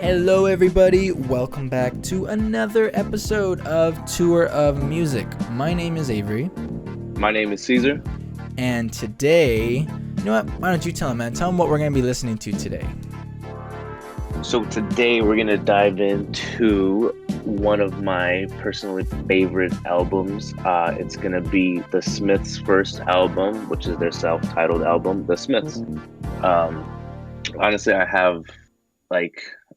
Hello everybody, welcome back to another episode of Tour of Music. My name is Avery. My name is Caesar. And today, you know what, why don't you tell him, man? Tell him what we're going to be listening to today. So today we're going to dive into one of my personally favorite albums. It's going to be the Smiths' first album, which is their self-titled album, The Smiths. Honestly, I have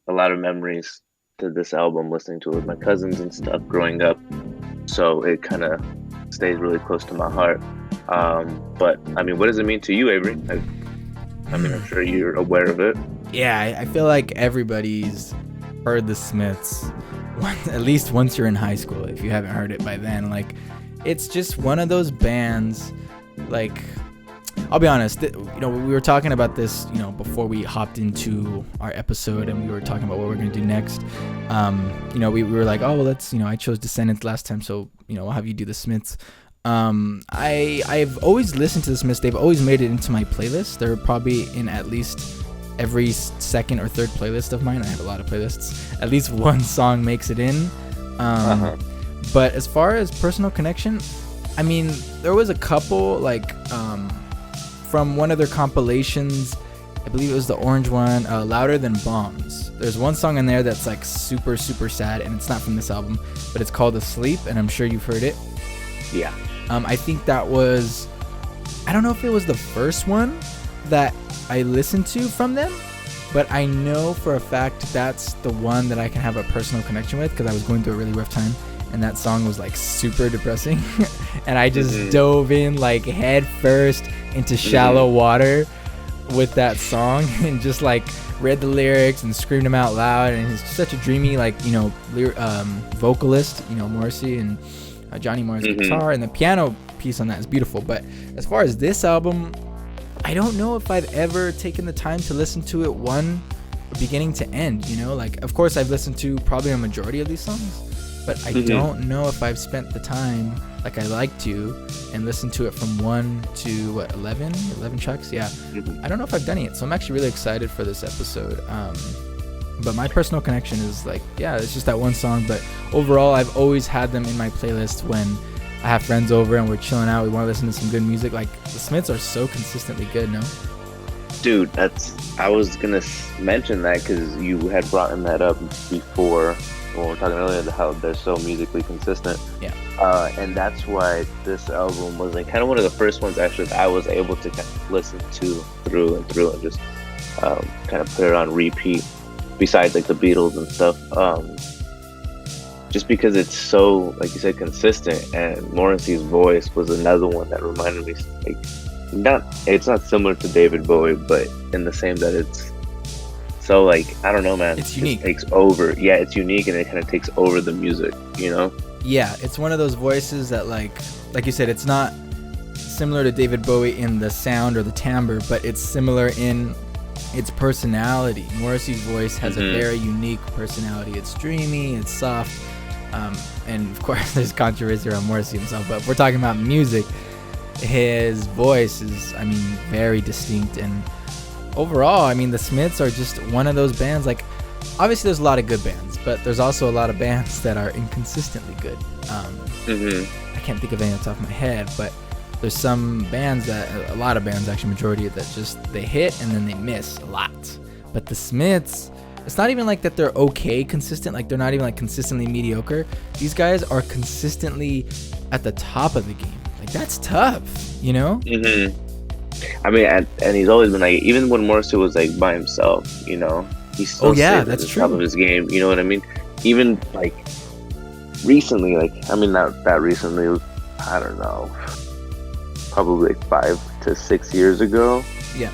a lot of memories to this album, listening to it with my cousins and stuff growing up. So it kind of stays really close to my heart. But I mean, what does it mean to you, Avery? I'm sure you're aware of it. Yeah, I feel like everybody's heard the Smiths, at least once you're in high school, if you haven't heard it by then. Like, it's just one of those bands, like, I'll be honest, we were talking about this, before we hopped into our episode, and we were talking about what we're going to do next. We were like, oh, well, let's, I chose Descendants last time, so, I'll have you do the Smiths. I've always listened to the Smiths. They've always made it into my playlist. They're probably in at least every second or third playlist of mine. I have a lot of playlists. At least one song makes it in. But as far as personal connection, I mean, there was a couple, from one of their compilations, I believe it was the orange one, Louder Than Bombs. There's one song in there that's like super, super sad, and it's not from this album, but it's called Asleep, and I'm sure you've heard it. Yeah. I think that was, I don't know if it was the first one that I listened to from them, but I know for a fact that's the one that I can have a personal connection with, because I was going through a really rough time, and that song was like super depressing. And I just dove in like head first into shallow water with that song, and just like read the lyrics and screamed them out loud. And he's such a dreamy vocalist, Morrissey, and Johnny Marr's guitar, and the piano piece on that is beautiful. But as far as this album, I don't know if I've ever taken the time to listen to it beginning to end. Of course I've listened to probably a majority of these songs, but I don't know if I've spent the time like I like to and listened to it from 1 to 11 tracks. Yeah. I don't know if I've done it yet, so I'm actually really excited for this episode. But my personal connection is it's just that one song. But overall, I've always had them in my playlist when I have friends over and we're chilling out. We want to listen to some good music. Like, the Smiths are so consistently good, no? Dude, I was going to mention that because you had brought that up before when we were talking earlier, how they're so musically consistent. Yeah. And that's why this album was kind of one of the first ones actually that I was able to kind of listen to through and just kind of put it on repeat, besides the Beatles and stuff. Just because it's so, like you said, consistent. And Morrissey's voice was another one that reminded me, it's not similar to David Bowie, but in the same that it's so I don't know, man. It's unique. It takes over. Yeah, it's unique, and it kind of takes over the music, Yeah, it's one of those voices that like you said, it's not similar to David Bowie in the sound or the timbre, but it's similar in its personality. Morrissey's voice has a very unique personality. It's dreamy, it's soft, and of course there's controversy around Morrissey himself, but if we're talking about music, his voice is, very distinct. And overall, the Smiths are just one of those bands. Obviously there's a lot of good bands, but there's also a lot of bands that are inconsistently good. I can't think of any off the top of my head, but there's some bands a lot of bands, actually majority, that just they hit and then they miss a lot. But the Smiths, it's not even like that they're okay consistent, they're not even consistently mediocre. These guys are consistently at the top of the game. That's tough, and he's always been even when Morrissey was by himself, he's still that's at the true. top of his game, you know what I mean? Even recently, not that recently, I don't know, probably 5 to 6 years ago. Yeah.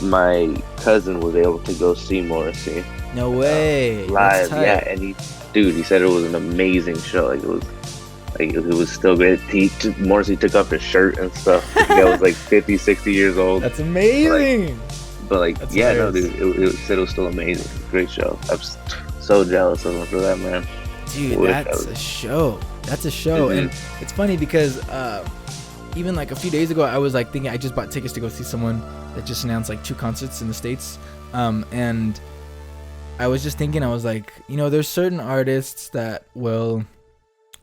My cousin was able to go see Morrissey. No way. Live, yeah, and he said it was an amazing show. It was still great. Morrissey took off his shirt and stuff. The guy was 50, 60 years old. That's amazing. That's hilarious. No, dude, it said it was still amazing. Great show. I'm so jealous of him for that, man. Dude, that's a show. And it's funny because even a few days ago, I was thinking I just bought tickets to go see someone that just announced 2 concerts in the States. And I was just thinking, I was like, there's certain artists that will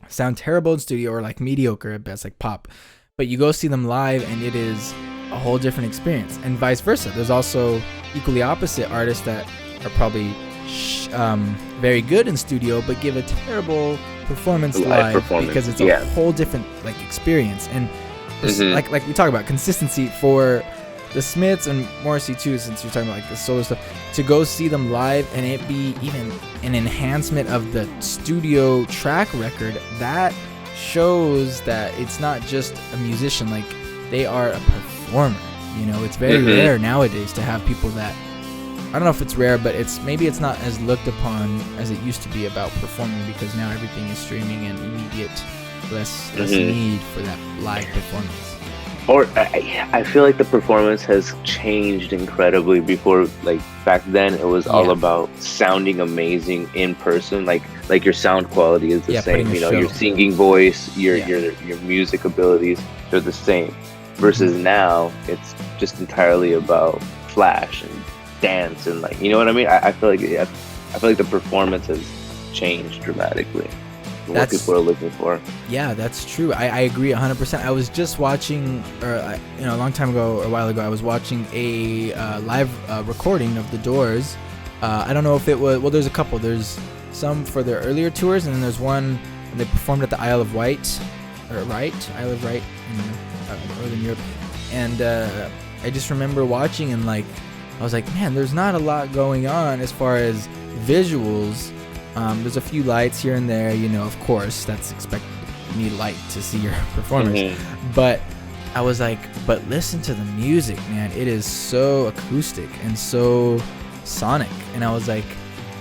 sound terrible in studio or like mediocre at best, like pop, but you go see them live and it is a whole different experience, and vice versa. There's also equally opposite artists that are probably very good in studio but give a terrible performance live because it's a whole different like experience. And like we talk about consistency for the Smiths and Morrissey too, since you're talking about like the solo stuff, to go see them live and it be even an enhancement of the studio track record, that shows that it's not just a musician, like they are a performer. It's very rare nowadays to have people that, I don't know if it's rare, but maybe it's not as looked upon as it used to be about performing, because now everything is streaming and immediate, less need for that live performance. Or I feel like the performance has changed incredibly. Before, like back then, it was all about sounding amazing in person. Like your sound quality is the same. Your singing voice, your music abilities, they're the same. Versus now, it's just entirely about flash and dance and like, you know what I mean? I feel like the performance has changed dramatically. What people are looking for. Yeah, that's true. I agree 100%. I was just watching, a long time ago, or a while ago, I was watching a live recording of The Doors. I don't know if it was, well, there's a couple. There's some for their earlier tours, and then there's one they performed at the Isle of Wight in Northern Europe. And I just remember watching and like, I was like, man, there's not a lot going on as far as visuals. There's a few lights here and there, of course, that's expected. You need light to see your performers. But I was like, but listen to the music, man. It is so acoustic and so sonic. And I was like,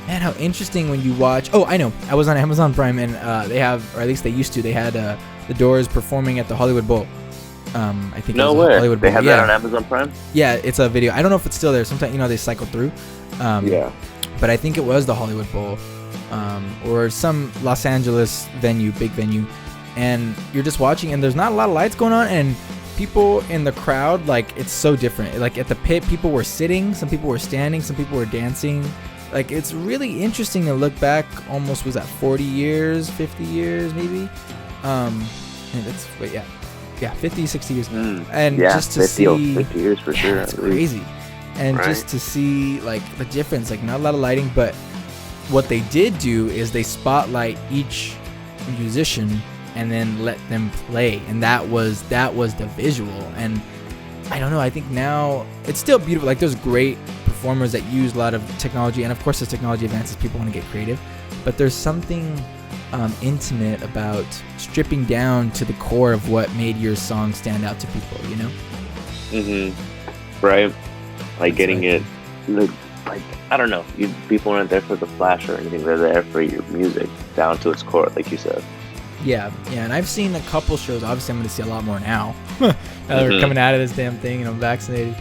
man, how interesting when you watch. Oh, I know. I was on Amazon Prime, and they have, or at least they used to, they had The Doors performing at the Hollywood Bowl. I think no it was way. Hollywood Bowl. They have that on Amazon Prime? Yeah, it's a video. I don't know if it's still there. Sometimes, they cycle through. But I think it was the Hollywood Bowl. Or some Los Angeles venue, big venue, and you're just watching, and there's not a lot of lights going on, and people in the crowd, like, it's so different. Like at the pit, people were sitting, some people were standing, some people were dancing. Like, it's really interesting to look back. Almost, was that 40 years, 50 years, maybe? And it's 50, 60 years, and just to 50 years for sure. It's crazy, and just to see like the difference. Like, not a lot of lighting, but what they did do is they spotlight each musician and then let them play, and that was the visual. And I don't know, I think now it's still beautiful. Like, there's great performers that use a lot of technology, and of course as technology advances, people want to get creative, but there's something intimate about stripping down to the core of what made your song stand out to people, Right, like getting it like, I don't know, people aren't there for the flash or anything. They're there for your music down to its core, like you said. Yeah, and I've seen a couple shows. Obviously, I'm going to see a lot more now. Now that we're coming out of this damn thing and I'm vaccinated.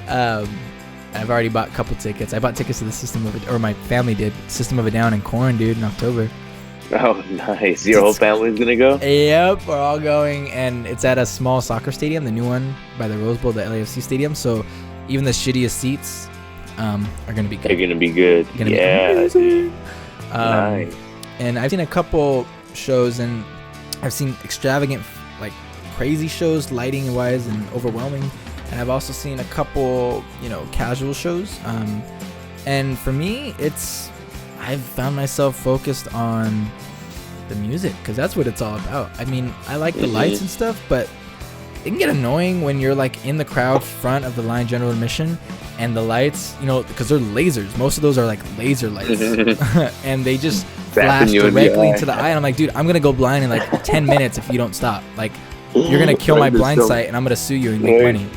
I've already bought a couple tickets. I bought tickets to the my family did, System of a Down and Korn, dude, in October. Oh, nice. Your whole family's going to go? Yep, we're all going, and it's at a small soccer stadium, the new one by the Rose Bowl, the LAFC stadium, so even the shittiest seats are going to be good. They're going to be good. Yeah. Nice. And I've seen a couple shows, and I've seen extravagant, like crazy shows, lighting wise and overwhelming. And I've also seen a couple, casual shows. And for me, I've found myself focused on the music, because that's what it's all about. I mean, I like the lights and stuff, but it can get annoying when you're like in the crowd front of the line general admission, and the lights, because they're lasers. Most of those are like laser lights, and they just flash directly into the eye. And I'm like, dude, I'm gonna go blind in like 10 minutes if you don't stop. Like, you're gonna kill my blind sight, and I'm gonna sue you and make money.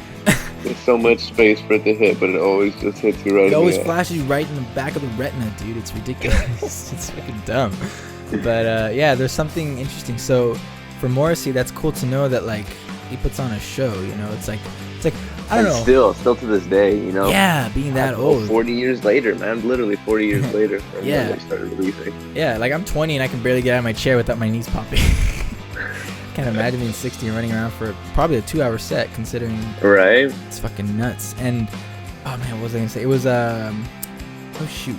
There's so much space for it to hit, but it always just hits you right. It always flashes you right in the back of the retina, dude. It's ridiculous. It's fucking dumb. But yeah, there's something interesting. So for Morrissey, that's cool to know that like he puts on a show. It's like I don't know. Still to this day, Yeah, being that old. 40 years later, man. Literally 40 years later. Yeah. When they started releasing. Yeah, like I'm 20 and I can barely get out of my chair without my knees popping. Can't imagine being 60 and running around for probably a 2-hour set, considering. Right. It's fucking nuts. And oh man, what was I gonna say? It was oh shoot,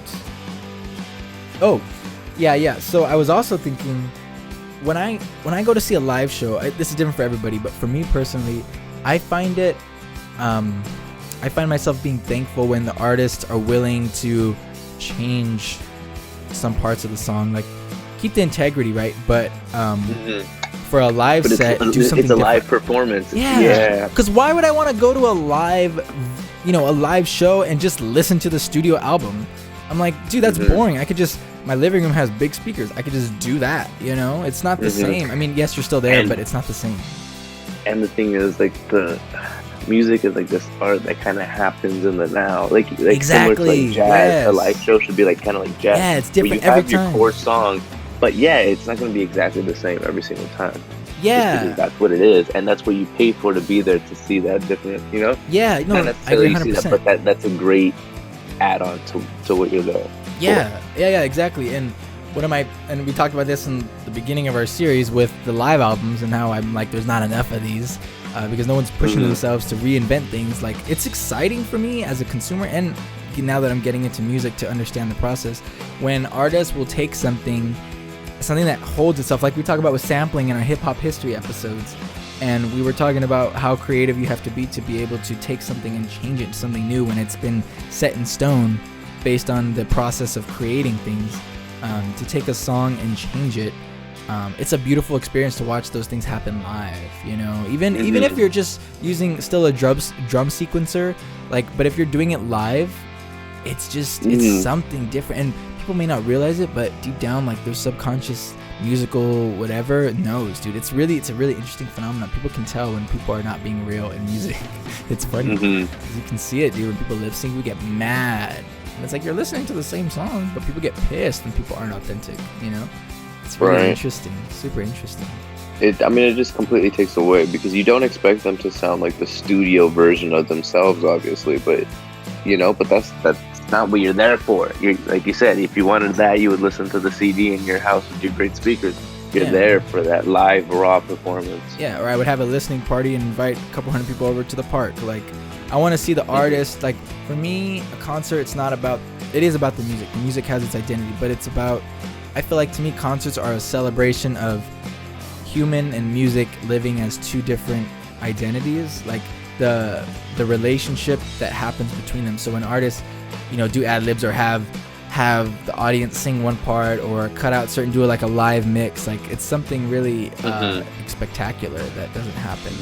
Oh, yeah. So I was also thinking, when I go to see a live show, this is different for everybody, but for me personally, I find it, I find myself being thankful when the artists are willing to change some parts of the song, like keep the integrity, right? But for a live set, do something different. It's a live performance. Yeah. Because why would I want to go to a live show and just listen to the studio album? I'm like, dude, that's boring. I could just, my living room has big speakers. I could just do that, you know? It's not the same. I mean, yes, you're still there, but it's not the same. And the thing is, like, the music is like this art that kind of happens in the now. Like exactly. Similar to like jazz. Yes. A live show should be like kind of like jazz. Yeah, it's different every time. You have your core song, but yeah, it's not going to be exactly the same every single time. Yeah, because that's what it is, and that's what you pay for to be there to see that different. You know? Yeah, no, not necessarily I agree 100%. See that, but that's a great add-on to what you're there. Yeah, exactly. And and we talked about this in the beginning of our series with the live albums and how I'm like, there's not enough of these because no one's pushing themselves to reinvent things. Like, it's exciting for me as a consumer, and now that I'm getting into music, to understand the process when artists will take something that holds itself, like we talk about with sampling in our hip-hop history episodes, and we were talking about how creative you have to be able to take something and change it to something new when it's been set in stone based on the process of creating things. To take a song and change it, it's a beautiful experience to watch those things happen live, you know, even if you're just using still a drum sequencer, like, but if you're doing it live, it's just it's something different, and people may not realize it, but deep down, like, their subconscious musical whatever knows, dude. It's a really interesting phenomenon. People can tell when people are not being real in music. It's funny. You can see it, dude. When people lip sync, we get mad. And it's like, you're listening to the same song, but people get pissed when people aren't authentic, you know? It's really interesting. Super interesting. It just completely takes away, because you don't expect them to sound like the studio version of themselves, obviously, but, you know, but that's not what you're there for. You're, like you said, if you wanted that, you would listen to the CD in your house with your great speakers. You're there for that live, raw performance. Yeah, or I would have a listening party and invite a couple hundred people over to the park. Like, I want to see the artist. Like, for me, a concert, it is about the music. The music has its identity, but it's about, I feel like, to me, concerts are a celebration of human and music living as two different identities. Like, the relationship that happens between them. So when artists, you know, do ad-libs or have the audience sing one part or cut out do like a live mix, like, it's something really spectacular that doesn't happen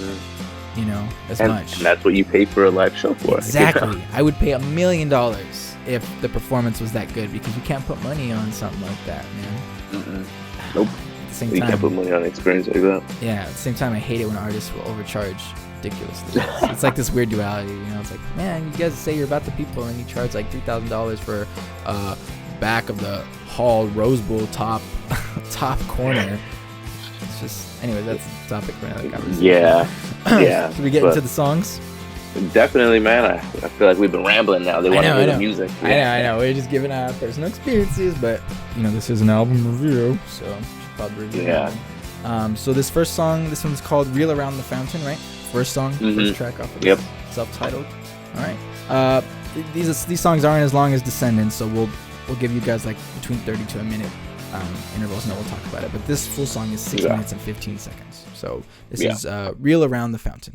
you know, as much. And that's what you pay for a live show for. Exactly. Yeah. I would pay $1 million if the performance was that good, because you can't put money on something like that, man. Nope. At the same time, you can't put money on an experience like that. Yeah, at the same time, I hate it when artists will overcharge ridiculously. It's like this weird duality, you know? It's like, man, you guys say you're about the people and you charge like $3,000 for back of the hall Rose Bowl top corner. It's just, anyway, that's the topic for another conversation. Yeah. Should we get into the songs? Definitely, man. I feel like we've been rambling now. They want to hear the music. Yeah. I know. We're just giving out personal experiences, but, you know, this is an album review, so we should probably review it. So this first song, this one's called Reel Around the Fountain, right? First song, first track off of this, self-titled. All right. These songs aren't as long as Descendants, so we'll give you guys like between 30 to a minute intervals, and then we'll talk about it. But this full song is 6 minutes and 15 seconds. So this is Reel Around the Fountain.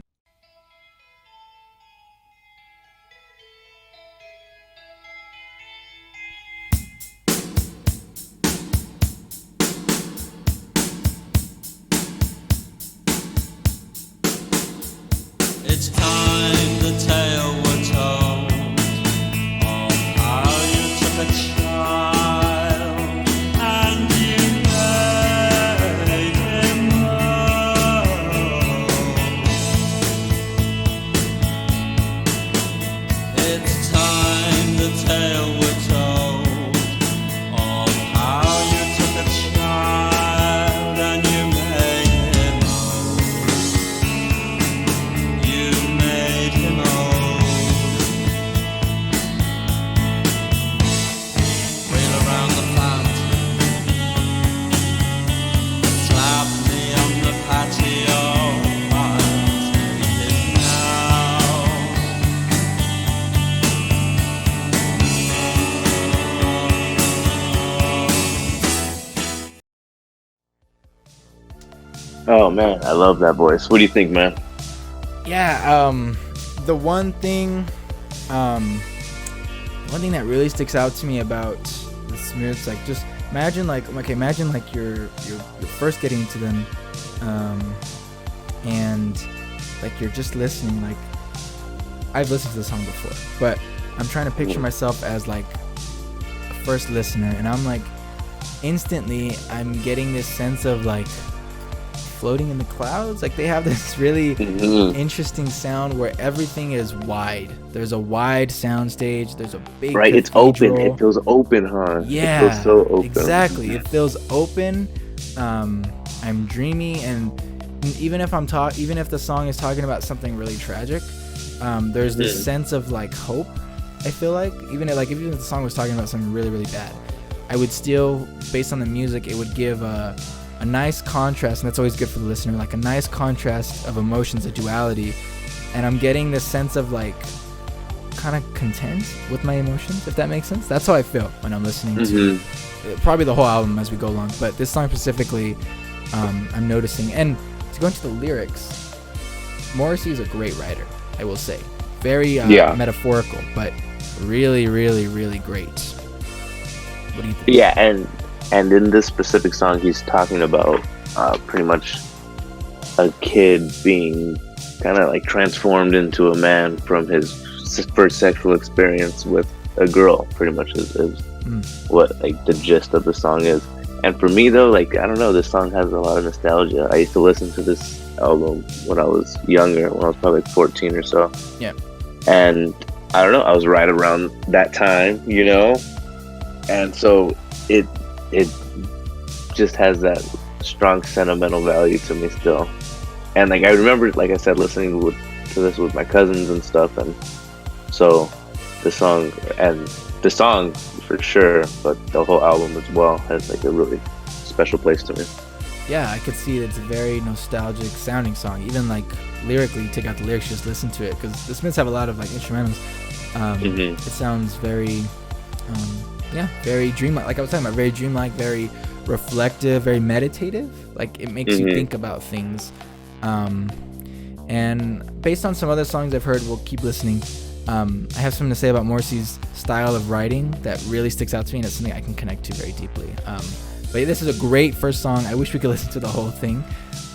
It's time the tale were told of how you took a child and you made him old. It's time the tale were told of how you took a child and you made him old. You made him old. Wheel around the fountain, slap me on the patio. I'll take it now. Oh man, I love that voice. What do you think, man? Yeah, the one thing that really sticks out to me about the Smiths, like just imagine like okay, imagine like you're first getting to them, and like you're just listening. Like I've listened to the song before, but I'm trying to picture myself as like a first listener, and I'm like instantly I'm getting this sense of like floating in the clouds. Like they have this really interesting sound where everything is wide. There's a wide sound stage. There's a big Right, it's cathedral. open. It feels open, huh? Yeah, it feels so open. Exactly. It feels open. I'm dreamy, and even if the song is talking about something really tragic, there's this sense of like hope. I feel like even if the song was talking about something really really bad, I would still, based on the music, it would give a nice contrast, and that's always good for the listener, like a nice contrast of emotions, a duality. And I'm getting this sense of like kind of content with my emotions, if that makes sense. That's how I feel when I'm listening to probably the whole album as we go along, but this song specifically, I'm noticing. And to go into the lyrics, Morrissey is a great writer, I will say. Very metaphorical, but really really really great. What do you think? Yeah, and in this specific song, he's talking about pretty much a kid being kind of like transformed into a man from his first sexual experience with a girl. Pretty much is what like the gist of the song is. And for me though, like I don't know, this song has a lot of nostalgia. I used to listen to this album when I was younger, when I was probably like 14 or so. Yeah. And I don't know, I was right around that time, you know, and so it just has that strong sentimental value to me still. And like I remember, like I said, listening to this with my cousins and stuff, and so the song for sure, but the whole album as well has like a really special place to me. Yeah, I could see it's a very nostalgic sounding song. Even like lyrically, you take out the lyrics, just listen to it, because the Smiths have a lot of like instrumentals. It sounds very very dreamlike. Like I was talking about, very dreamlike, very reflective, very meditative. Like it makes you think about things. And based on some other songs I've heard, we'll keep listening. I have something to say about Morrissey's style of writing that really sticks out to me, and it's something I can connect to very deeply. But this is a great first song. I wish we could listen to the whole thing.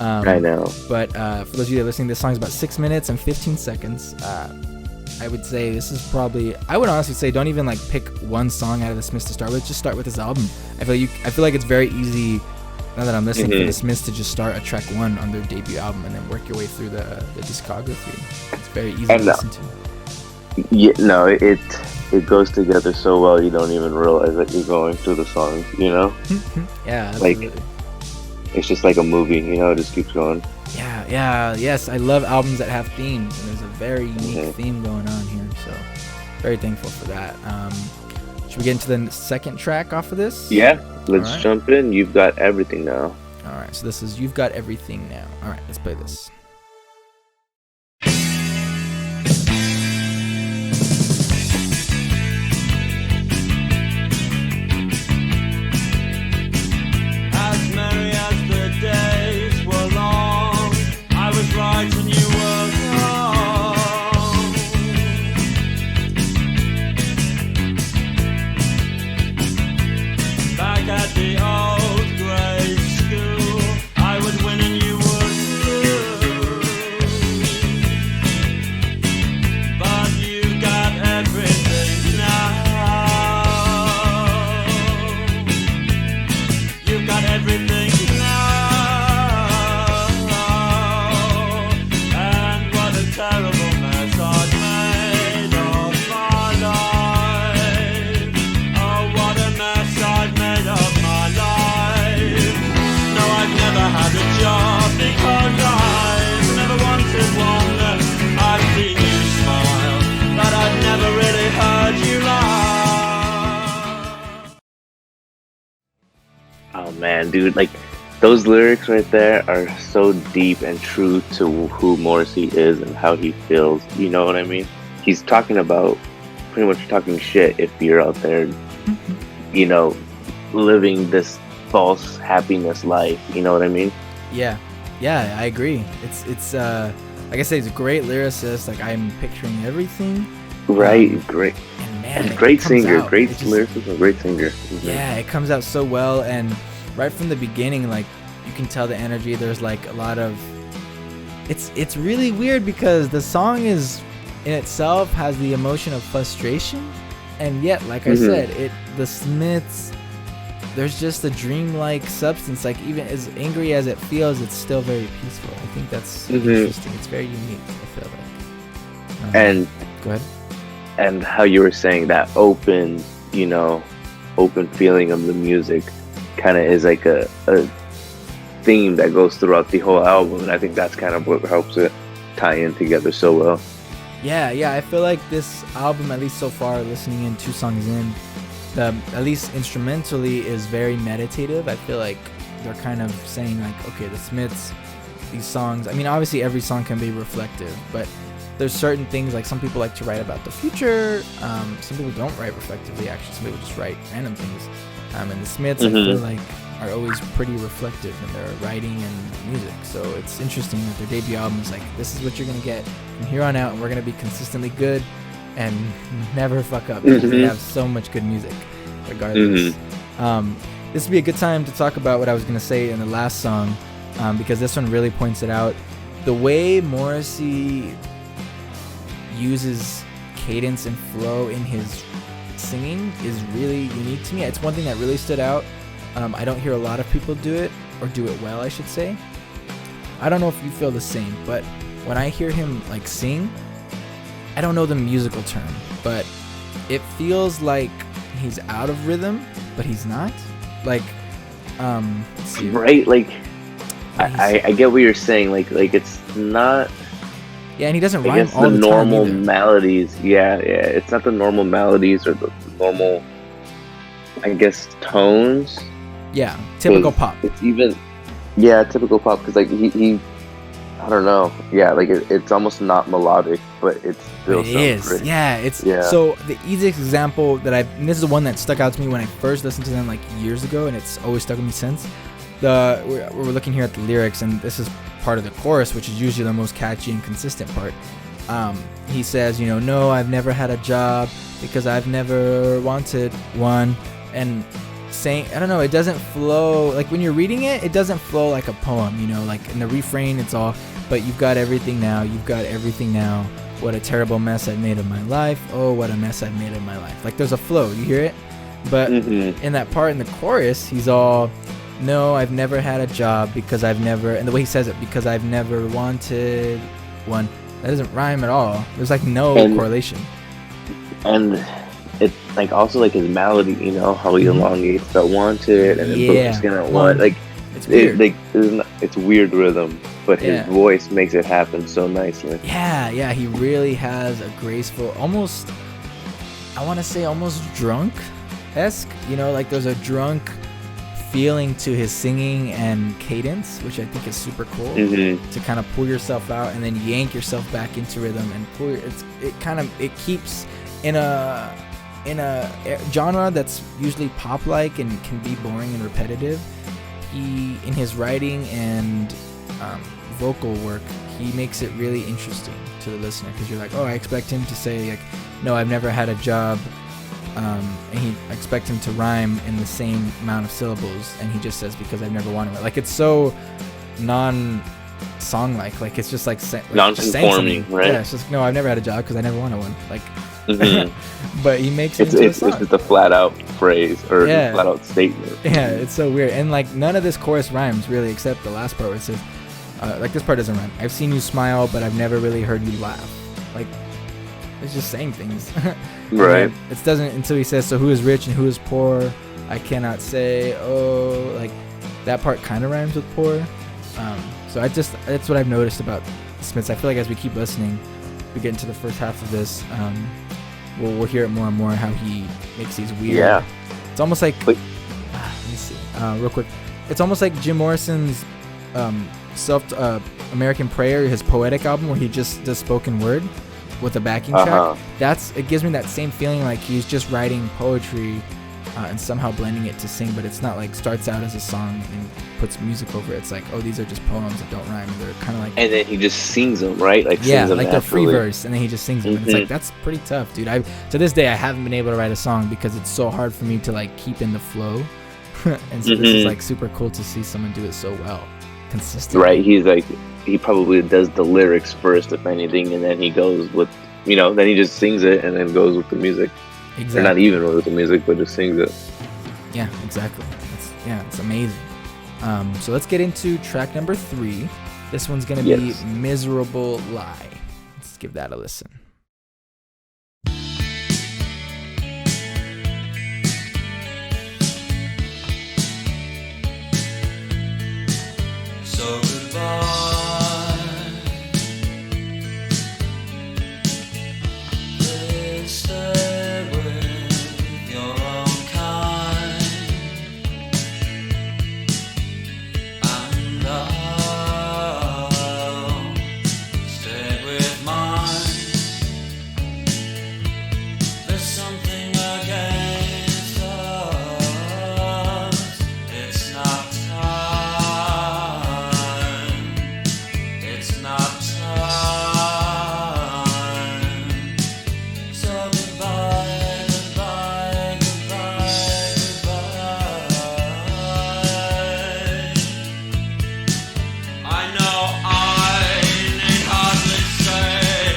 I know. But for those of you that are listening, this song is about 6 minutes and 15 seconds. I would say this is probably, I would honestly say, don't even like pick one song out of the Smiths to start with. Just start with this album. I feel like it's very easy, now that I'm listening to the Smiths, to just start at track 1 on their debut album and then work your way through the discography. It's very easy to listen to. Yeah, no, it goes together so well, you don't even realize that you're going through the songs, you know? Yeah, absolutely. Like, it's just like a movie, you know, it just keeps going. Yes, I love albums that have themes, and there's a very unique theme going on here, so very thankful for that. Should we get into the second track off of this? Yeah, let's jump in. You've Got Everything Now. Alright, so this is You've Got Everything Now. Alright, let's play this. Oh man, dude, like those lyrics right there are so deep and true to who Morrissey is and how he feels. You know what I mean? He's talking about, pretty much talking shit if you're out there, you know, living this false happiness life. You know what I mean? Yeah, Yeah, I agree. It's like I say, he's a great lyricist. Like I'm picturing everything. Right, great. And man, And great it comes singer, out. great It just- lyricist, and great singer. Yeah, it comes out so well, and right from the beginning, like you can tell the energy. There's like a lot of. It's really weird because the song is in itself has the emotion of frustration, and yet, like I said, the Smiths. There's just a dreamlike substance. Like even as angry as it feels, it's still very peaceful. I think that's interesting. It's very unique. I feel like. And Go ahead. and how you were saying that open, open feeling of the music kind of is like a theme that goes throughout the whole album, and I think that's kind of what helps it tie in together so well. Yeah, I feel like this album, at least so far, listening in 2 songs in, at least instrumentally, is very meditative. I feel like they're kind of saying like, okay, the Smiths, these songs, I mean, obviously every song can be reflective, but there's certain things, like some people like to write about the future, some people don't write reflectively, actually, some people just write random things, and the Smiths, I feel like, are always pretty reflective in their writing and music. So it's interesting that their debut album is like, this is what you're gonna get from here on out, and we're gonna be consistently good and never fuck up because they have so much good music regardless. This would be a good time to talk about what I was gonna say in the last song, because this one really points it out. The way Morrissey uses cadence and flow in his singing is really unique to me. It's one thing that really stood out. I don't hear a lot of people do it, or do it well, I should say. I don't know if you feel the same, but when I hear him like sing, I don't know the musical term, but it feels like he's out of rhythm, but he's not. Like, let's see. Right, like I get what you're saying. Like it's not. Yeah, and he doesn't I rhyme guess all the the normal time either. melodies. Yeah. It's not the normal melodies or the normal, I guess, tones. Yeah, typical 'Cause pop. It's even, typical pop, because like he, I don't know. Yeah, like it's almost not melodic, but it's still. It is. great. Yeah, it's so the easiest example that and this is the one that stuck out to me when I first listened to them like years ago, and it's always stuck with me since. We're looking here at the lyrics, and this is part of the chorus, which is usually the most catchy and consistent part. He says, no, I've never had a job because I've never wanted one, and saying, I don't know, it doesn't flow like when you're reading it, it doesn't flow like a poem, like in the refrain it's all, but you've got everything now, what a terrible mess I've made of my life, oh what a mess I've made of my life. Like there's a flow, you hear it, but in that part in the chorus, he's all, no, I've never had a job because I've never, and the way he says it, because I've never wanted one, that doesn't rhyme at all. There's like no correlation. And it's like also like his melody, how he elongates the wanted and then puts in at one. Like it's weird. It's weird rhythm, but his voice makes it happen so nicely. Yeah, he really has a graceful, almost, I want to say almost drunk-esque, like there's a drunk feeling to his singing and cadence, which I think is super cool, to kind of pull yourself out and then yank yourself back into rhythm and pull. It keeps in a genre that's usually pop-like and can be boring and repetitive. He, in his writing and vocal work, he makes it really interesting to the listener, because you're like, oh, I expect him to say like, no, I've never had a job, and I expect him to rhyme in the same amount of syllables, and he just says because I've never wanted one. Like it's so non-song-like, like it's just like non-conforming, right? Yeah, it's just, no, I've never had a job because I never wanted one. Like, but he makes it it's just a flat-out phrase or a flat-out statement. Yeah, it's so weird, and like none of this chorus rhymes really, except the last part where it says, like this part doesn't rhyme. I've seen you smile, but I've never really heard you laugh. Like, it's just saying things. Right. It doesn't until he says, so who is rich and who is poor? I cannot say. Oh, like that part kind of rhymes with poor. So that's what I've noticed about Smiths. I feel like as we keep listening, we get into the first half of this, we'll hear it more and more how he makes these weird. Yeah. It's almost like. Let me see. Real quick. It's almost like Jim Morrison's American Prayer, his poetic album, where he just does spoken word with a backing track. It gives me that same feeling, like he's just writing poetry and somehow blending it to sing, but it's not like starts out as a song and puts music over it. It's like, oh, these are just poems that don't rhyme. They're kind of like, and then he just sings them, right? Like yeah, sings them like they're free naturally. verse, and then he just sings them. And it's like, that's pretty tough, dude. I to this day I haven't been able to write a song because it's so hard for me to like keep in the flow. And so this is like super cool to see someone do it so well, consistently. Right, he's like, he probably does the lyrics first, if anything, and then he goes with, you know, then he just sings it and then goes with the music. Exactly. Or not even with the music, but just sings it. Yeah, exactly. It's amazing. So let's get into track number 3. This one's gonna be Miserable Lie. Let's give that a listen. So goodbye. Please stay with your own kind, and I'll stay with mine. There's something against us. It's not time. It's not time. So goodbye, goodbye, goodbye, goodbye. I know I need hardly say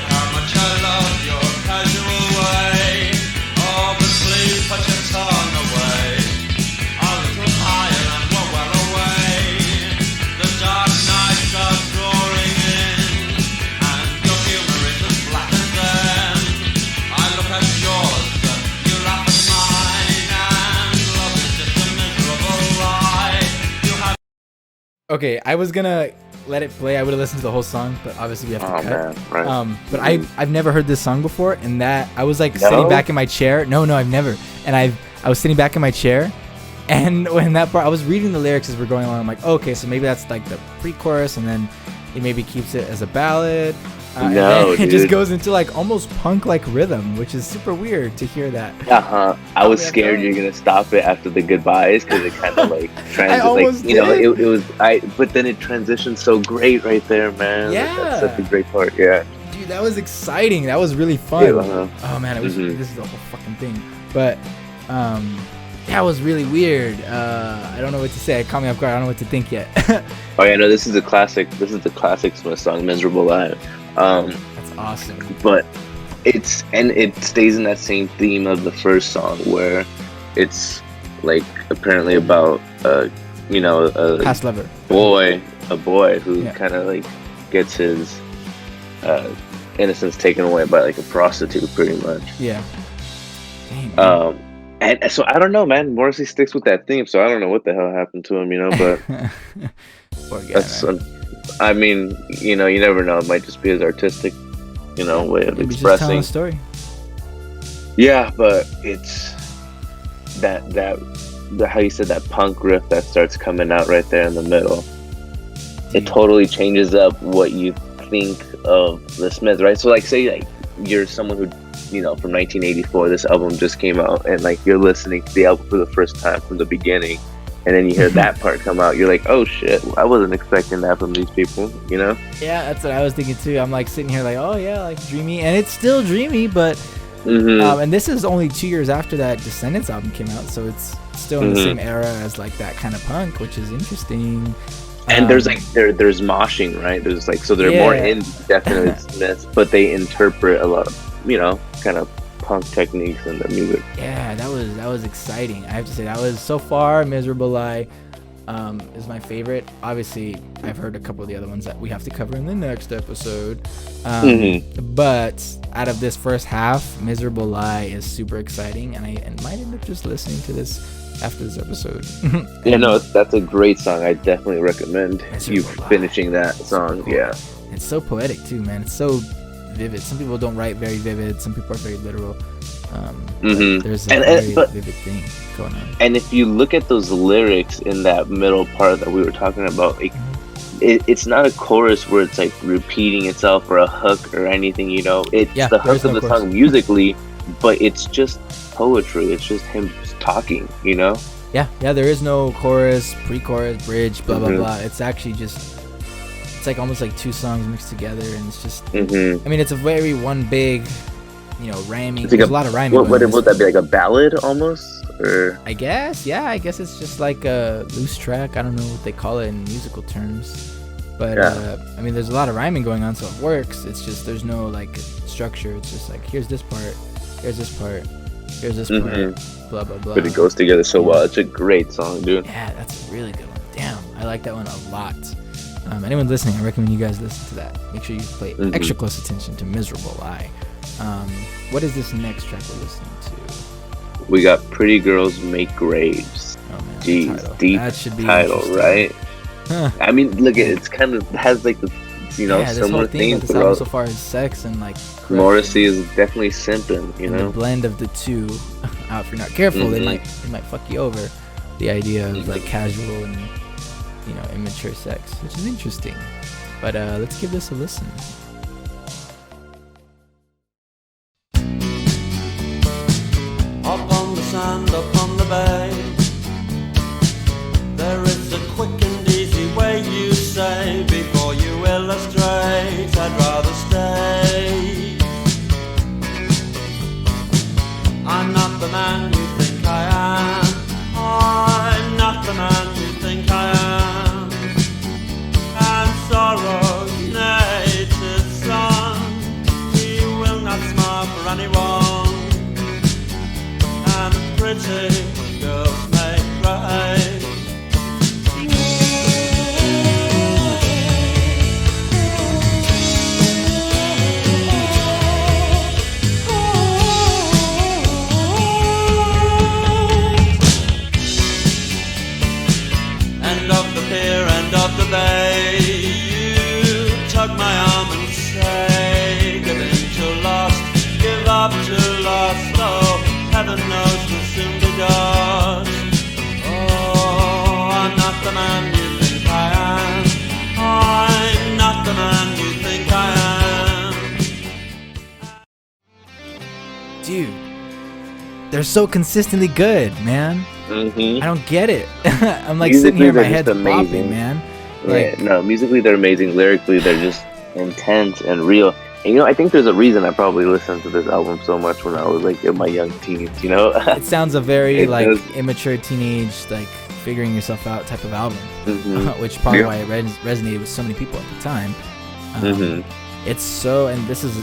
how much I love your casual way. Oh, but please put your tongue away. A little higher and we're well away. The dark nights are drawing in, and your humor is as black as them. I look at yours, you laugh at mine, and love is just a miserable lie. You have Okay, I was gonna let it play. I would have listened to the whole song, but obviously we have to Oh, cut. man, right. But I've never heard this song before, and that I was like No? sitting back in my chair. No, I've never. And I was sitting back in my chair, and when that part, I was reading the lyrics as we're going along. I'm like, okay, so maybe that's like the pre-chorus, and then it maybe keeps it as a ballad. And No, then it just dude. goes into like almost punk-like rhythm, which is super weird to hear that. I was yeah, scared go. you're gonna stop it after the goodbyes because it kind of like almost like, you know, did. it was but then it transitioned so great right there, man. Like, Yeah. that's such a great part. Yeah. Dude, that was exciting. That was really fun. Yeah, uh-huh. Oh man, it was. Mhm. This is the whole fucking thing. But that was really weird. I don't know what to say. It caught me off guard. I don't know what to think yet. Oh yeah, no, this is a classic. This is the classic Smith song, "Miserable Lie." That's awesome. But it stays in that same theme of the first song where it's like apparently about you know, a Past lover. boy who Yeah. kind of like gets his innocence taken away by like a prostitute, pretty much. Yeah. Dang, man. And so I don't know, man. Morrissey sticks with that theme, so I don't know what the hell happened to him, you know. But Poor guy, that's, man. I mean, you know, you never know. It might just be his artistic, you know, way of Maybe just telling expressing. a story. Yeah, but it's that how you said that punk riff that starts coming out right there in the middle. It totally changes up what you think of the Smiths, right? So like, say like you're someone who, you know, from 1984, this album just came out, and like you're listening to the album for the first time from the beginning, and then you hear that part come out, you're like, oh shit, I wasn't expecting that from these people, you know? Yeah, that's what I was thinking too. I'm like sitting here like, oh yeah, like dreamy, and it's still dreamy, but Mm-hmm. and this is only 2 years after that Descendants album came out, so it's still in the same era as like that kind of punk, which is interesting. And there's like there's moshing, right? There's like, so they're more Yeah. in definitely Smiths, but they interpret a lot of, you know, kind of punk techniques in the music. Yeah, that was exciting. I have to say that was so far Miserable Lie is my favorite. Obviously, I've heard a couple of the other ones that we have to cover in the next episode. But out of this first half, Miserable Lie is super exciting, and I might end up just listening to this after this episode. Yeah, no, that's a great song. I definitely recommend you Miserable Lie. finishing that song. Cool. Yeah. It's so poetic too, man. It's so vivid. Some people don't write very vivid. Some people are very literal. There's a very but- vivid thing going on. And if you look at those lyrics in that middle part that we were talking about, like, it's not a chorus where it's like repeating itself or a hook or anything, you know. It's Yeah, the there's hook of no the chorus. song musically, but it's just poetry. It's just him talking, you know? Yeah, there is no chorus, pre-chorus, bridge, blah blah Mhm. blah. It's actually just, it's like almost like two songs mixed together, and it's just, Mm-hmm. I mean, it's a very one big, rhyming. It's like There's a lot of rhyming. What going on would this that be, like a ballad almost, or? I guess, yeah, I guess it's just like a loose track. I don't know what they call it in musical terms, but Yeah. I mean, there's a lot of rhyming going on, so it works. It's just there's no like structure. It's just like, here's this part, here's this part, here's this part, blah blah blah. But it goes together so well. It's a great song, dude. Yeah, that's a really good one. Damn, I like that one a lot. Anyone listening, I recommend you guys listen to that. Make sure you pay extra close attention to Miserable Lie. What is this next track we're listening to? We got Pretty Girls Make Graves. Oh man, Jeez, title. deep That should be title, interesting. right? Huh. I mean, look, it's kind of has like the, Yeah, this whole similar theme theme with this album throughout. so far is sex and like Morrissey is definitely simping, you and know? the blend of the two. If you're not careful, they might fuck you over. The idea of like casual and immature sex, which is interesting. But let's give this a listen. Up on the sand, up on the bay, there is a quick and easy way, you say, before you illustrate, I'd rather stay. I'm not the man you think I am, I'm not the man you think I am. And sorrow's native son, he will not smile for anyone. And pretty girls make graves. End of the pier, end of the bay, you tug my arm and say, give in to lost, give up to lost, oh, heaven knows we'll soon be dust. Oh, I'm not the man you think I am, I'm not the man you think I am. Dude, they're so consistently good, man. Mm-hmm. I don't get it. I'm like sitting here, my head's popping, man. Like, No, musically they're amazing. Lyrically, they're just intense and real. And I think there's a reason I probably listened to this album so much when I was like in my young teens. it sounds a very It like does. immature teenage, like figuring yourself out type of album, which probably Yeah. why it resonated with so many people at the time. It's so, and this is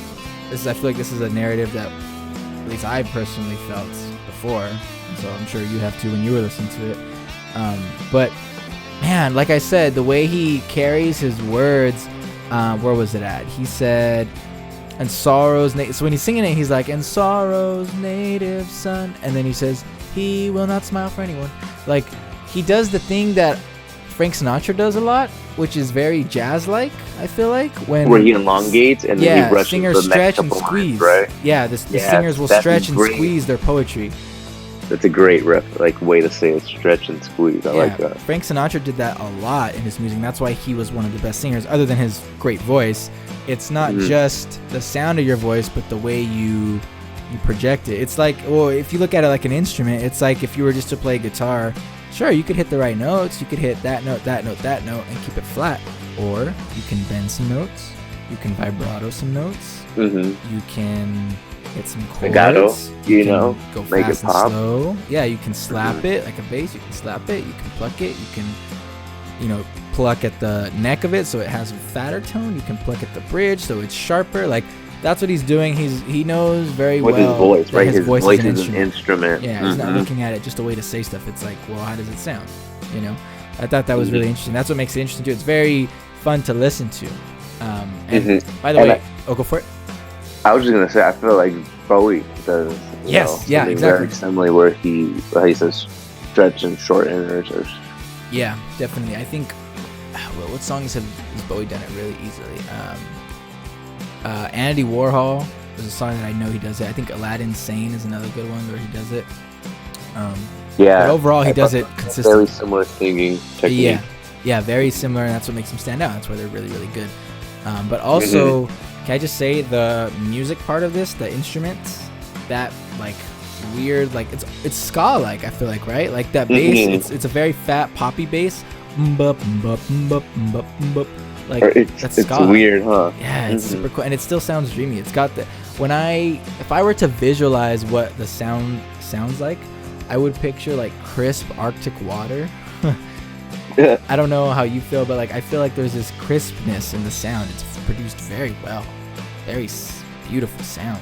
I feel like this is a narrative that at least I personally felt before, so I'm sure you have too when you were listening to it. But man, like I said, the way he carries his words, where was it at? He said, and sorrow's so when he's singing it, he's like, and sorrow's native son, and then he says, he will not smile for anyone. Like, he does the thing that Frank Sinatra does a lot, which is very jazz-like, I feel like, where he elongates and then he rushes singers the next stretch and couple squeeze. lines, right? Yeah, the singers will that's stretch and great. squeeze their poetry. That's a great way to say it, stretch and squeeze. I like that. Frank Sinatra did that a lot in his music, and that's why he was one of the best singers, other than his great voice. It's not just the sound of your voice, but the way you project it. It's like, well, if you look at it like an instrument, it's like if you were just to play guitar, sure, you could hit the right notes, you could hit that note, that note, that note, and keep it flat. Or you can bend some notes, you can vibrato some notes, you can hit some chords, Legato, you can go make fast it pop. and slow. Yeah, you can slap it like a bass, you can slap it, you can pluck it, you can, pluck at the neck of it so it has a fatter tone, you can pluck at the bridge so it's sharper. Like, that's what he's doing. He knows very With well his voice, that right? his voice is an instrument. instrument. Yeah, he's not looking at it just a way to say stuff. It's like, well, how does it sound? I thought that was really interesting. That's what makes it interesting too. It's very fun to listen to. And by the way, go for it. I was just gonna say, I feel like Bowie does. Exactly. Very similar, where he says stretch and shorten or Yeah, definitely. I think. Well, what songs has Bowie done it really easily? Andy Warhol is a song that I know he does it. I think Aladdin Sane is another good one where he does it. But overall, he does it consistently. Very similar singing technique. Yeah, very similar, and that's what makes them stand out. That's why they're really, really good. But also, can I just say the music part of this, the instruments, that like weird, like it's ska like, I feel like, right? Like that bass, it's a very fat poppy bass. Like that's it's ska. weird, huh? Yeah, it's super cool, and it still sounds dreamy. It's got the if I were to visualize what the sound sounds like, I would picture like crisp Arctic water. I don't know how you feel, but like I feel like there's this crispness in the sound. It's produced very well, very beautiful sounds.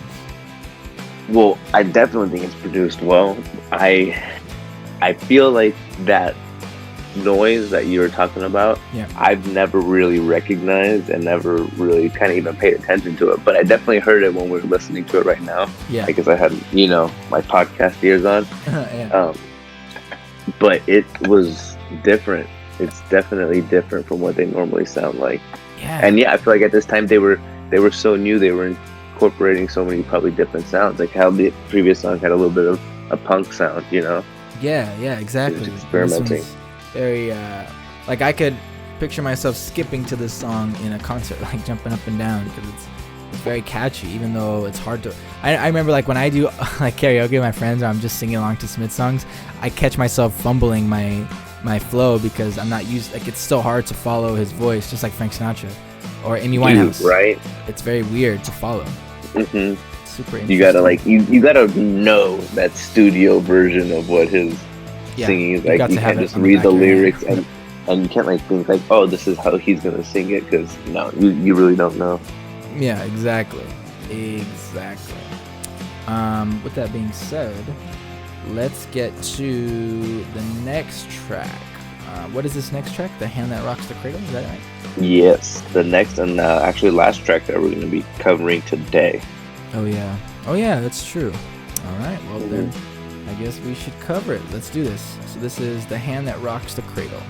Well, I definitely think it's produced well. I feel like that noise that you were talking about, Yeah. I've never really recognized and never really kind of even paid attention to it. But I definitely heard it when we were listening to it right now. Yeah. Because I had, my podcast ears on. Yeah. But it was different. It's definitely different from what they normally sound like. Yeah. And yeah, I feel like at this time they were so new. They were incorporating so many probably different sounds. Like how the previous song had a little bit of a punk sound, Yeah, exactly. Just experimenting. This one's very like I could picture myself skipping to this song in a concert, like jumping up and down, because it's very catchy, even though it's hard to. I remember like when I do like karaoke with my friends, or I'm just singing along to Smith songs, I catch myself fumbling my flow because I'm not used. Like it's so hard to follow his voice, just like Frank Sinatra or Amy Winehouse. Right. It's very weird to follow. Mm-hmm. Super interesting. You gotta you gotta know that studio version of what his singing is like. You can't just read the lyrics and you can't like think like, oh, this is how he's gonna sing it, because no, you really don't know. Yeah, exactly. With that being said, let's get to the next track. What is this next track? The Hand That Rocks the Cradle? Is that right? Yes, the next and actually last track that we're going to be covering today. Oh yeah, that's true. All right, well then, I guess we should cover it. Let's do this. So this is The Hand That Rocks the Cradle.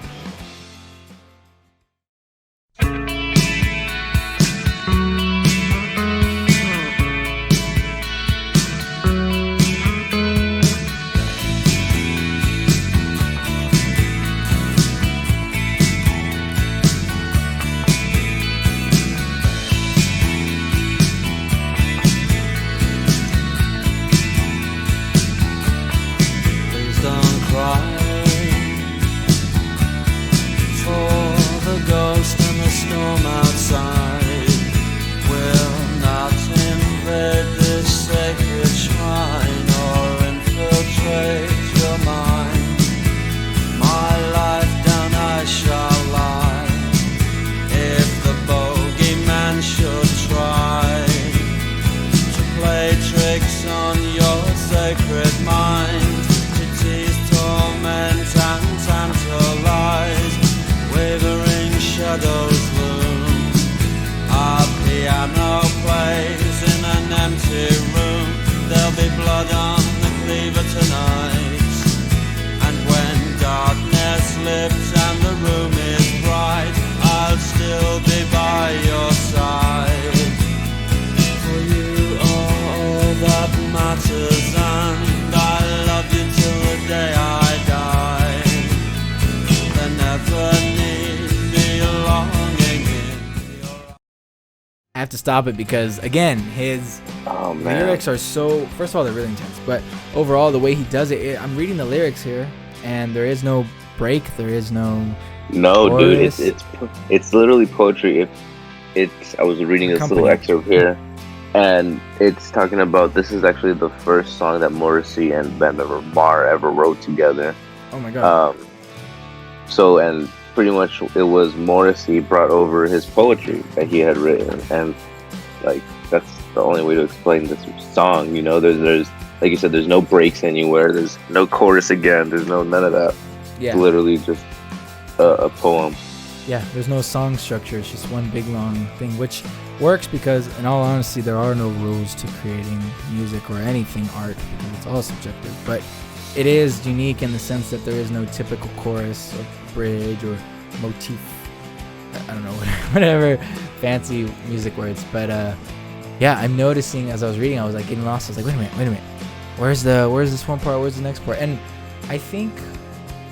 I have to stop it because, again, his lyrics are so... First of all, they're really intense. But overall, the way he does it... I'm reading the lyrics here, and there is no break. There is no... No, chorus. Dude, it's literally poetry. I was reading this little excerpt here, and it's talking about... This is actually the first song that Morrissey and Band of Mar ever wrote together. Oh, my God. And pretty much it was Morrissey brought over his poetry that he had written, and like that's the only way to explain this song. There's like you said, there's no breaks anywhere, there's no chorus again, there's none of that. Yeah, it's literally just a poem. Yeah, there's no song structure, it's just one big long thing, which works because in all honesty there are no rules to creating music or anything art, because it's all subjective. But it is unique in the sense that there is no typical chorus or bridge or motif. I don't know, whatever fancy music words. But yeah, I'm noticing as I was reading, I was like getting lost. I was like, wait a minute. Where's this one part? Where's the next part? And I think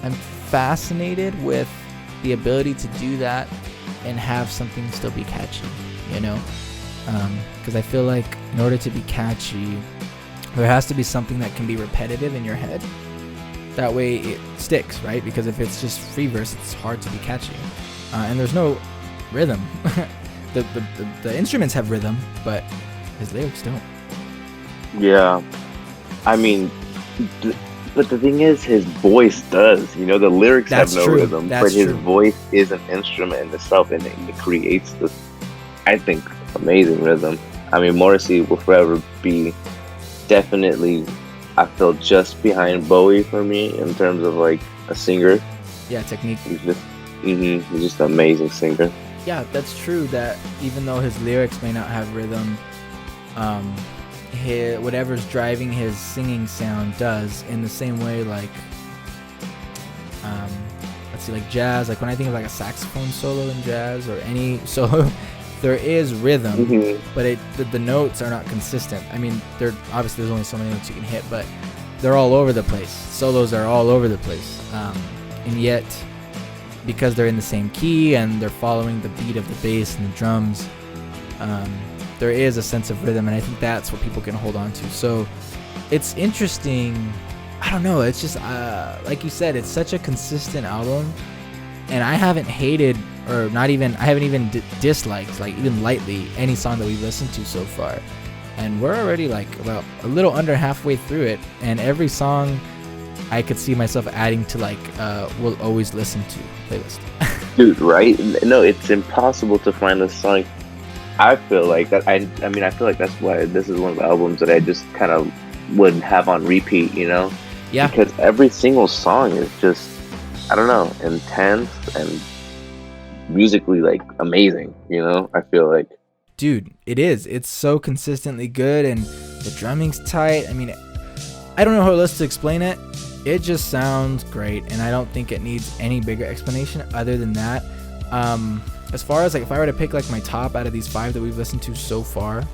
I'm fascinated with the ability to do that and have something still be catchy, because I feel like in order to be catchy, There has to be something that can be repetitive in your head. That way it sticks, right? Because if it's just free verse, it's hard to be catchy. And there's no rhythm. the instruments have rhythm, but his lyrics don't. Yeah, I mean, but the thing is, his voice does. You know, the lyrics That's have no true. rhythm, That's but his true. voice is an instrument in itself, and it creates this, I think, amazing rhythm. I mean, Morrissey will forever be definitely, I feel, just behind Bowie for me in terms of like a singer. Yeah, technique. He's just an amazing singer. Yeah, that's true. That even though his lyrics may not have rhythm, whatever's driving his singing sound does. In the same way, like, let's see, like jazz. Like when I think of like a saxophone solo in jazz or any solo, there is rhythm, but the notes are not consistent. I mean, obviously there's only so many notes you can hit, but they're all over the place. Solos are all over the place, and yet, because they're in the same key and they're following the beat of the bass and the drums, there is a sense of rhythm, and I think that's what people can hold on to. So it's interesting. I don't know. It's just like you said, it's such a consistent album, and I haven't hated or I haven't even disliked, like even lightly, any song that we've listened to so far. And we're already like about a little under halfway through it, and every song I could see myself adding to like will always listen to playlist. Dude, right? No, it's impossible to find a song. I feel like that. I mean, I feel like that's why this is one of the albums that I just kind of would have on repeat. You know? Yeah. Because every single song is just, I don't know, intense and musically like amazing. You know? I feel like. Dude, it is. It's so consistently good, and the drumming's tight. I mean, I don't know how else to explain it. It just sounds great, and I don't think it needs any bigger explanation other than that. As far as like if I were to pick like my top out of these 5 that we've listened to so far,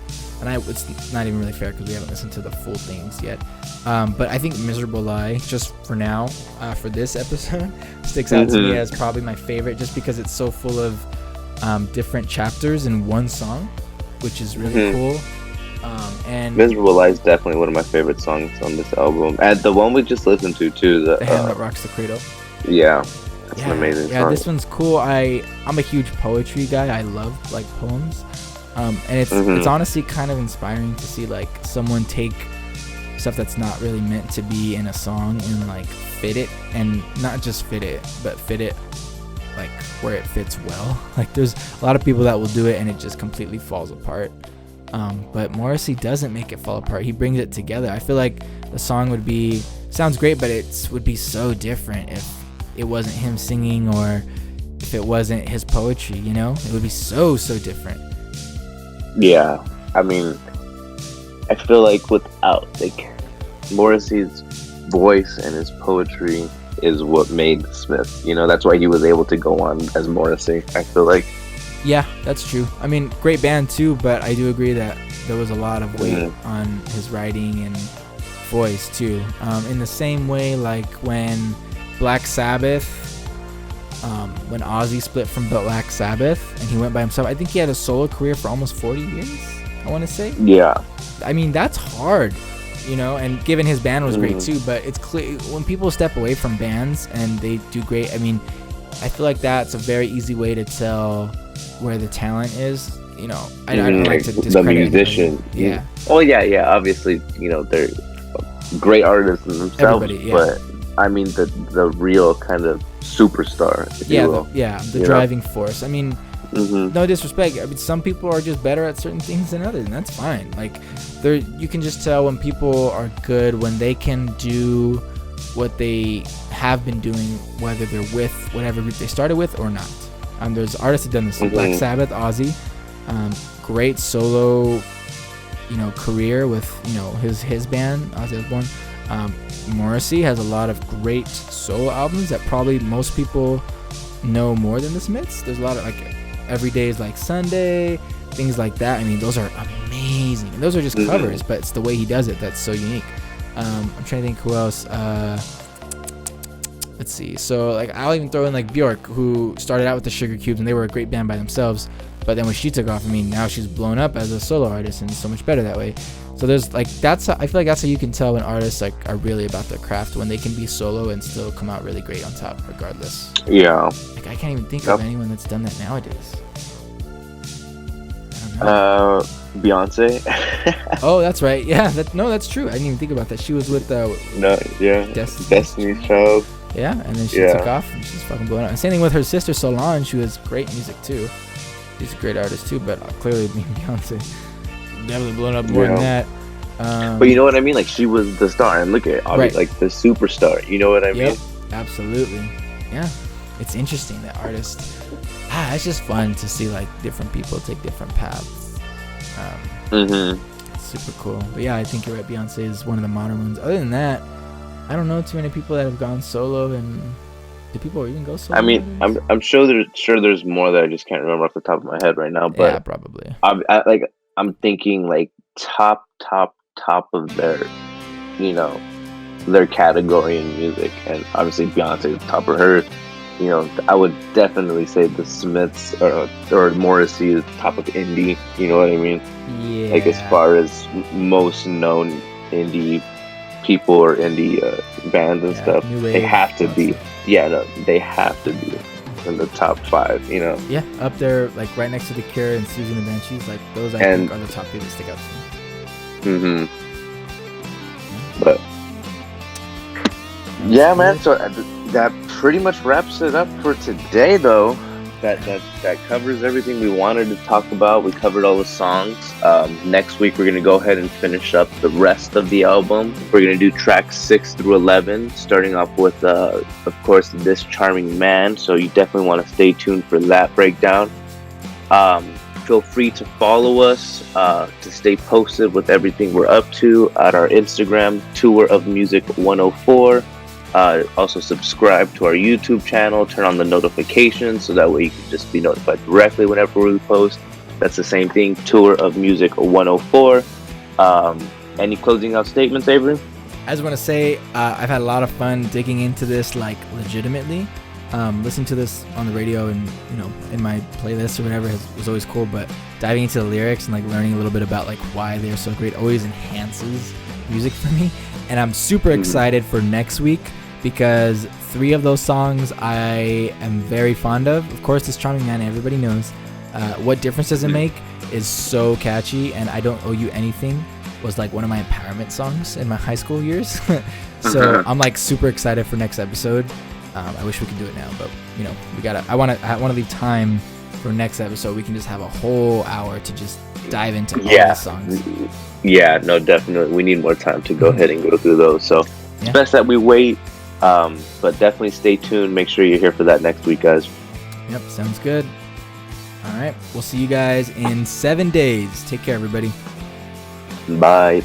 and it's not even really fair because we haven't listened to the full things yet. But I think Miserable Lie, just for now, for this episode, sticks out to me as probably my favorite, just because it's so full of different chapters in one song, which is really cool. And Miserable Lie is definitely one of my favorite songs on this album, and the one we just listened to too, The Hand That Rocks the Cradle. Yeah, that's an amazing song. Yeah, this one's cool. I'm a huge poetry guy. I love like poems, and it's honestly kind of inspiring to see like someone take stuff that's not really meant to be in a song and like fit it, and not just fit it, but fit it like where it fits well. Like there's a lot of people that will do it and it just completely falls apart. But Morrissey doesn't make it fall apart. He brings it together. I feel like the song sounds great, but it would be so different if it wasn't him singing or if it wasn't his poetry, you know? It would be so different. Yeah, I mean, I feel like without, like, Morrissey's voice and his poetry is what made Smith, you know? That's why he was able to go on as Morrissey, I feel like. Yeah, that's true. I mean, great band too, but I do agree that there was a lot of weight on his writing and voice too. In the same way, like when Black Sabbath, when Ozzy split from Black Sabbath and he went by himself, I think he had a solo career for almost 40 years, I want to say. Yeah. I mean, that's hard, you know, and given his band was great too, but it's clear when people step away from bands and they do great, I mean, I feel like that's a very easy way to tell where the talent is, you know. I don't like to discredit the musician. Anybody. Yeah. Oh yeah. Obviously, you know, they're great artists themselves, but I mean the real kind of superstar, if you will. The driving force. I mean, no disrespect. I mean, some people are just better at certain things than others, and that's fine. Like, you can just tell when people are good when they can do what they have been doing, whether they're with whatever group they started with or not. There's artists that have done this. Black Sabbath, Ozzy, great solo, you know, career with, you know, his band, Ozzy Osbourne. Morrissey has a lot of great solo albums that probably most people know more than the Smiths. There's a lot of like Every Day Is Like Sunday, things like that. I mean, those are amazing. And those are just covers, but it's the way he does it that's so unique. I'm trying to think who else. Let's see. So like I'll even throw in like Bjork, who started out with the Sugar Cubes, and they were a great band by themselves. But then when she took off, I mean, now she's blown up as a solo artist and so much better that way. So there's like, I feel like that's how you can tell when artists like are really about their craft, when they can be solo and still come out really great on top regardless. Yeah. Like I can't even think of anyone that's done that nowadays. I don't know. Beyonce. Oh, that's right. Yeah, that's true. I didn't even think about that. She was with Destiny's Child. Yeah, and then she took off and she's fucking blowing up. And same thing with her sister Solange, who has great music too. She's a great artist too, but clearly Beyonce definitely blown up more than that. But you know what I mean? Like she was the star, and look at it, Right. like the superstar. You know what I mean? Absolutely. Yeah, it's interesting that artists. It's just fun to see like different people take different paths. It's super cool. But yeah, I think you're right. Beyonce is one of the modern ones. Other than that, I don't know too many people that have gone solo. And do people even go solo? I mean, I'm sure there's more that I just can't remember off the top of my head right now. But yeah, probably. I'm thinking like top of their, you know, their category in music, and obviously Beyonce is top of her. You know, I would definitely say the Smiths or Morrissey is top of indie. You know what I mean? Yeah. Like as far as most known indie people or indie bands and stuff, they have to be. Yeah, no, they have to be in the top 5. You know? Yeah, up there, like right next to The Cure and Susie and the Banshees. Like those, I think, are the top 3 that stick out to me. But yeah, man. So that pretty much wraps it up for today, though. That covers everything we wanted to talk about. We covered all the songs. Next week we're gonna go ahead and finish up the rest of the album. We're gonna do tracks 6 through 11, starting off with, of course, This Charming Man. So you definitely want to stay tuned for that breakdown. Feel free to follow us to stay posted with everything we're up to at our Instagram, Tour of Music 104. Also subscribe to our YouTube channel, turn on the notifications so that way you can just be notified directly whenever we post. That's the same thing, Tour of Music 104. Any closing out statements, Avery? I just want to say I've had a lot of fun digging into this, like, legitimately. Listening to this on the radio and, you know, in my playlist or whatever was always cool, but diving into the lyrics and like learning a little bit about like why they're so great always enhances music for me. And I'm super excited for next week because 3 of those songs I am very fond of. Of course, This Charming Man, everybody knows. What Difference Does It Make is so catchy, and I Don't Owe You Anything was like one of my empowerment songs in my high school years. So I'm like super excited for next episode. I wish we could do it now, but you know, I want to leave time for next episode. We can just have a whole hour to just dive into all the songs. Yeah, no, definitely. We need more time to go ahead and go through those. So it's best that we wait, but definitely stay tuned. Make sure you're here for that next week, guys. Yep, sounds good. All right, we'll see you guys in 7 days. Take care, everybody. Bye.